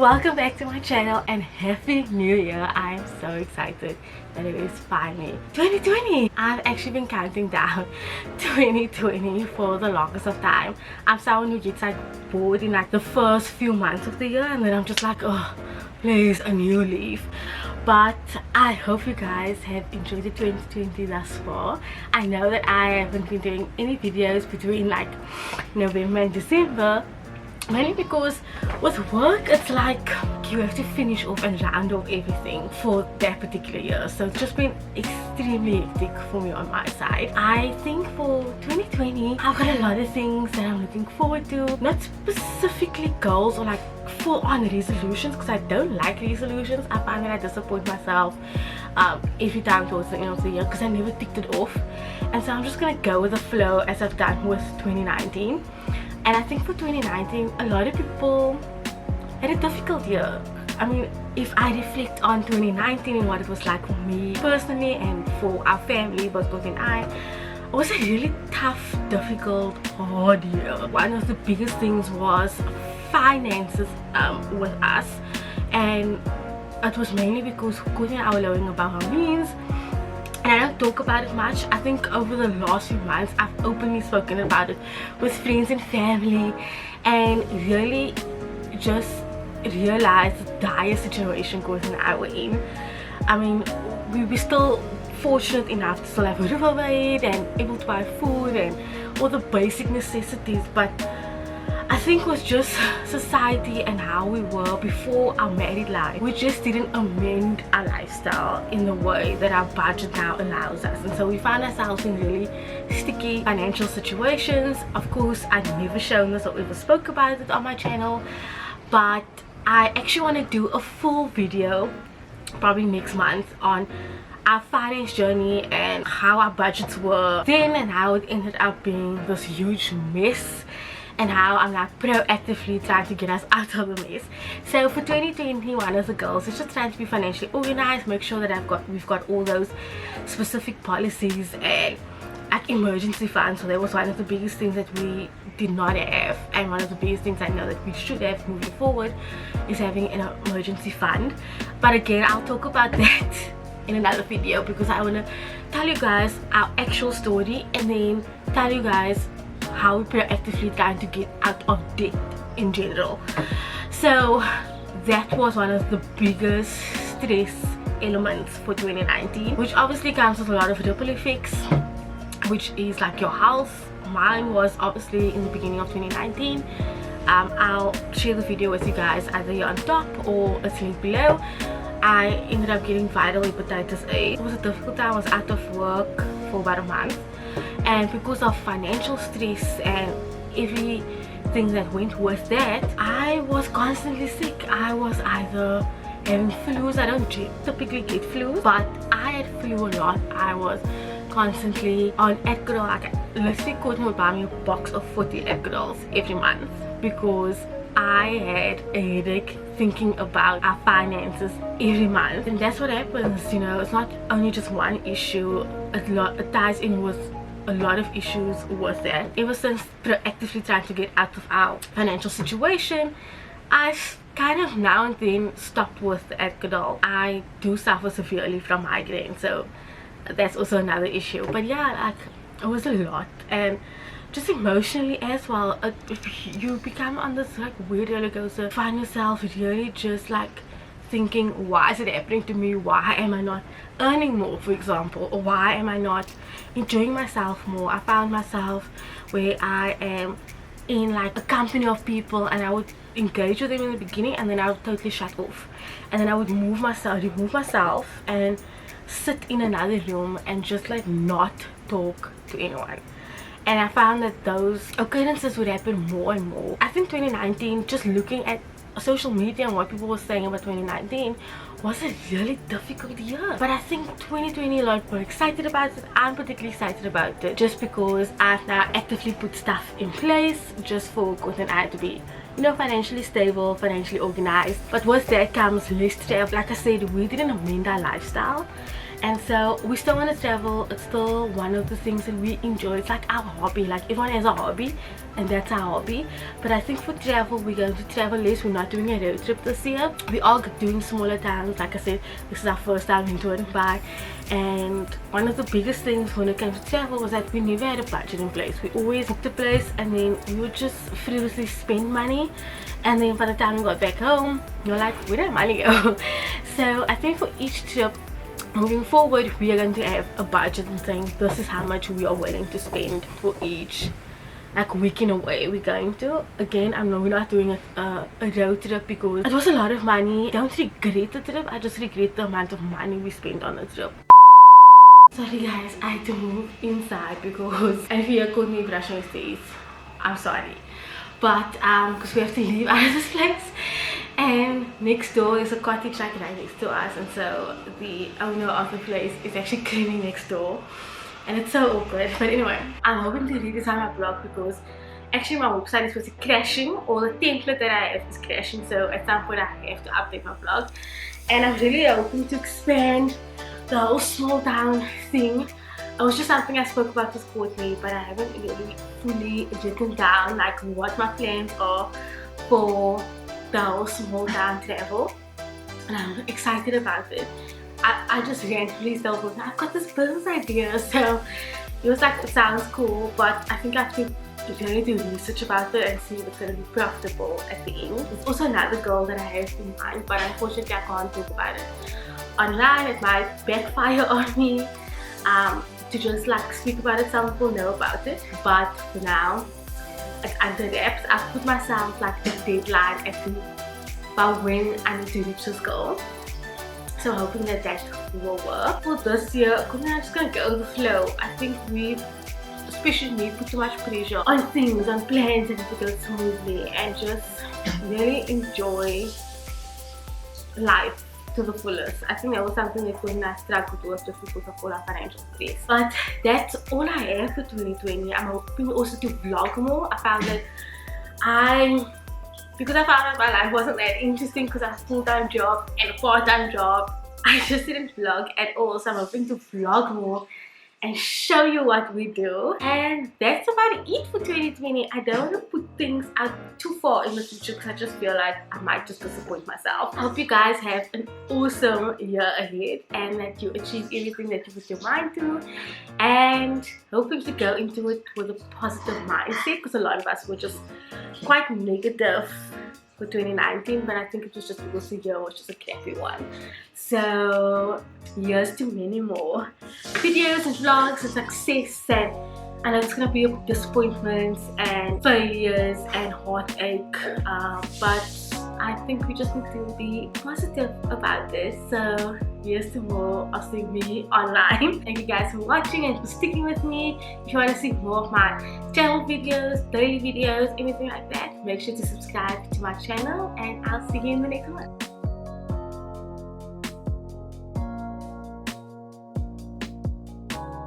welcome back to my channel and happy new year. I am so excited that it is finally 2020. I've actually been counting down 2020 for the longest of time. I'm someone who gets like bored in like the first few months of the year, and then I'm just like, oh please, a new leaf. But I hope you guys have enjoyed the 2020 thus far. I know that I haven't been doing any videos between like November and December, mainly because with work it's like you have to finish off and round off everything for that particular year, so it's just been extremely hectic for me on my side. I think for 2020 I've got a lot of things that I'm looking forward to, not specifically goals or like full-on resolutions, because I don't like resolutions. I find that I disappoint myself every time towards the end of the year because I never ticked it off, and so I'm just gonna go with the flow as I've done with 2019. And I think for 2019 a lot of people had a difficult year. I mean, if I reflect on 2019 and what it was like for me personally and for our family, both Bob and I, it was a really tough, difficult, hard year. One of the biggest things was finances with us, and it was mainly because Courtney and I were living above our means. And I don't talk about it much. I think over the last few months I've openly spoken about it with friends and family, and really just realized the dire situation Courtney and I were in. I mean, we were still fortunate enough to still have a roof over our head and able to buy food and all the basic necessities, but I think it was just society and how we were before our married life. We just didn't amend our lifestyle in the way that our budget now allows us, and so we found ourselves in really sticky financial situations. Of course, I've never shown this or ever spoke about it on my channel, but I actually want to do a full video probably next month on our finance journey and how our budgets were then and how it ended up being this huge mess, and how I'm like proactively trying to get us out of the mess. So for 2021 as a girls, it's just trying to be financially organized, make sure that we've got all those specific policies and like emergency funds. So that was one of the biggest things that we did not have, and one of the biggest things I know that we should have moving forward is having an emergency fund. But again, I'll talk about that in another video, because I want to tell you guys our actual story and then tell you guys how we're proactively trying to get out of debt in general. So that was one of the biggest stress elements for 2019, which obviously comes with a lot of ripple effects, which is like your health. Mine was obviously in the beginning of 2019. I'll share the video with you guys either here on top or it's linked below. I ended up getting viral hepatitis A. It was a difficult time. I was out of work for about a month, and because of financial stress and everything that went with that, I was constantly sick. I was either having flus. I don't typically get flus, but I had flu a lot. I was constantly on Adderall. Like, literally Courtney would buy me a box of 40 Adderalls every month because I had a headache thinking about our finances every month. And that's what happens, you know. It's not only just one issue, it ties in with a lot of issues with that. Ever since proactively trying to get out of our financial situation, I've kind of now and then stopped with the Adderall. I do suffer severely from migraine, so that's also another issue. But yeah, like, it was a lot, and just emotionally as well. You become on this like weird roller coaster, find yourself really just like thinking, why is it happening to me? Why am I not earning more, for example, or why am I not enjoying myself more? I found myself where I am in like a company of people, and I would engage with them in the beginning, and then I would totally shut off, and then I would remove myself and sit in another room and just like not talk to anyone. And I found that those occurrences would happen more and more. I think 2019, just looking at social media and what people were saying about 2019, was a really difficult year. But I think 2020, a lot of people are excited about it. I'm particularly excited about it just because I've now actively put stuff in place just for Courtney and I to be, you know, financially stable, financially organized. But with that comes less stress. Like I said, we didn't amend our lifestyle, And so we still want to travel. It's still one of the things that we enjoy. It's like our hobby. Like everyone has a hobby, and that's our hobby. But I think for travel, we're going to travel less. We're not doing a road trip this year. We are doing smaller towns. Like I said, this is our first time in Dubai, and one of the biggest things when it came to travel was that we never had a budget in place. We always booked a place and then we would just frivolously spend money, and then by the time we got back home, you're like, where did money go? So I think for each trip moving forward, we are going to have a budget and saying this is how much we are willing to spend for each like weekend away we're going to. Again, we're not doing a road trip because it was a lot of money. I don't regret the trip, I just regret the amount of money we spent on the trip. Sorry guys, I had to move inside because Alfia called me brushing his teeth. I'm sorry, but because we have to leave out of this place, and next door is a cottage like right next to us, and so the owner of the place is actually cleaning next door, and it's so awkward. But anyway, I'm hoping to redesign my blog because actually my website is supposed to be crashing, or the template that I have is crashing, so at some point I have to update my blog, and I'm really hoping to expand the whole small town thing. It was just something I spoke about with Courtney, but I haven't really fully written down like what my plans are for the whole small town travel, and I'm excited about it. I just randomly thought, I've got this business idea, so it was like, it sounds cool, but I think I have to really do research about it and see if it's going to be profitable at the end. There's also another goal that I have in mind, but unfortunately I can't talk about it online. It might backfire on me to just like speak about it. Some people know about it, but for now it's under wraps. I've put myself like a deadline as to by when I need to reach this goal, so hoping that that will work. For this year, I'm just gonna go with the flow. I think especially me, put too much pressure on things, on plans, and to go smoothly and just really enjoy life to the fullest. I think that was something that when I struggled with just because of all our financial stress. But that's all I have for 2020. I'm hoping also to vlog more. I found that because I found out my life wasn't that interesting because I have a full-time job and a part-time job, I just didn't vlog at all. So I'm hoping to vlog more and show you what we do. And that's about it for 2020. I don't want to put things out too far in the future because I just feel like I might just disappoint myself. I hope you guys have an awesome year ahead and that you achieve everything that you put your mind to, and hoping to go into it with a positive mindset, because a lot of us were just quite negative for 2019, but I think it was just because the year was just a crappy one. So here's to many more videos and vlogs and success, and I know it's gonna be disappointments and failures and heartache, but I think we just need to be positive about this. So here's to more of seeing me online. Thank you guys for watching and for sticking with me. If you want to see more of my channel videos, daily videos, anything like that, make sure to subscribe to my channel, and I'll see you in the next one.